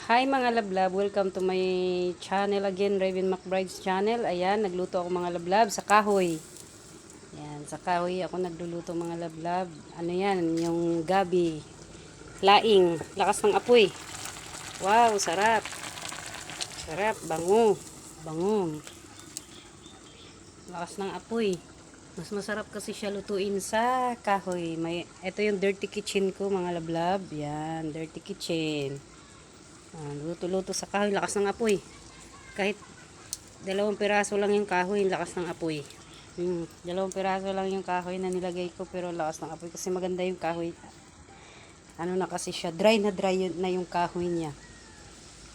Hi mga lablab, welcome to my channel again, Raven McBride's channel. Ayan, nagluto ako mga lablab sa kahoy. Ayan, sa kahoy ako nagluluto mga lablab. Ano yan, yung gabi, laing, lakas ng apoy. Wow, sarap. Sarap, bango. Bango. Lakas ng apoy. Mas masarap kasi siya lutuin sa kahoy. Ito yung dirty kitchen ko mga lablab. Yan, dirty kitchen. Luto-luto sa kahoy, lakas ng apoy. Kahit 2 piraso lang yung kahoy, lakas ng apoy. 2 piraso lang yung kahoy na nilagay ko, pero lakas ng apoy kasi maganda yung kahoy. Ano na kasi siya, dry na yung kahoy niya.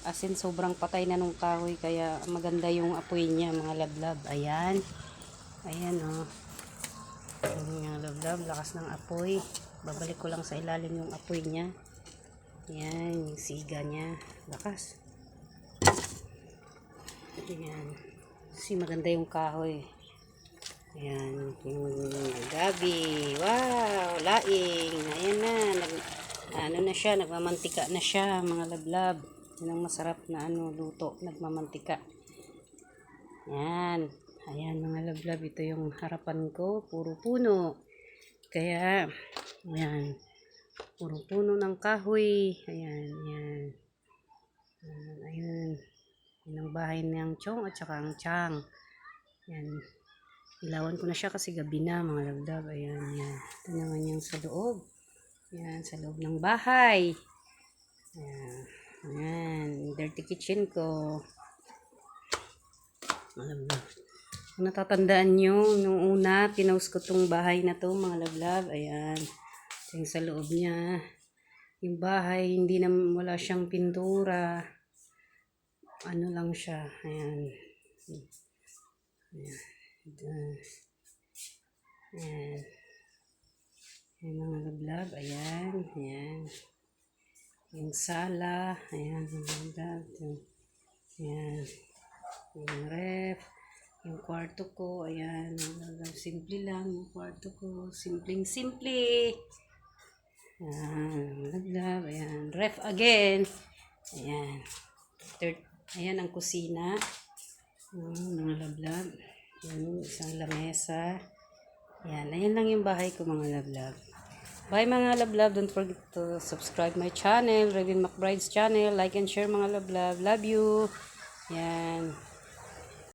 As in, sobrang patay na nung kahoy, kaya maganda yung apoy niya mga lablab. Ayan. Ayan o. Mga lablab, lakas ng apoy. Babalik ko lang sa ilalim yung apoy niya. Ayan, yung siga niya. Lakas. Ayan. Kasi maganda yung kahoy. Ayan, yung gabi. Wow, laing. Ayan na. Ano na siya, nagmamantika na siya, mga lablab. Yan ang masarap na luto, nagmamantika. Ayan. Ayan, mga lablab. Ito yung harapan ko. Puro puno. Kaya, ayan. Puro puno ng kahoy. Ayan, ayan. Ayan. Yan ang bahay ng Chong at saka ang Chang. Yan. Ilawan ko na siya kasi gabi na mga lablab. Ayan, yan. Ito naman yung sa loob. Yan, sa loob ng bahay. Ayan. Ayan. Dirty kitchen ko. Mga lablab. Kung natatandaan nyo, nung una, pinost ko tong bahay na to mga lablab. Ayan. Ito yung sa loob niya. Yung bahay, hindi na, wala siyang pintura. Ano lang siya. Ayan. Ayan. Ayan. Ayan mga lablab. Ayan. Ayan. Yung sala. Ayan mga lablab. Ayan. Yung ref. Yung kwarto ko. Ayan. Simple lang yung kwarto ko. Simpleng simple. Ayan. Mga lablab. Ayan. Ref again. Ayan. Ayan ang kusina. Mga lablab. Ayan, isang lamesa. Ayan, ayan lang yung bahay ko mga lablab. Bye mga lablab. Don't forget to subscribe my channel, Raven McBride's channel. Like and share mga lablab. Love you. Ayan.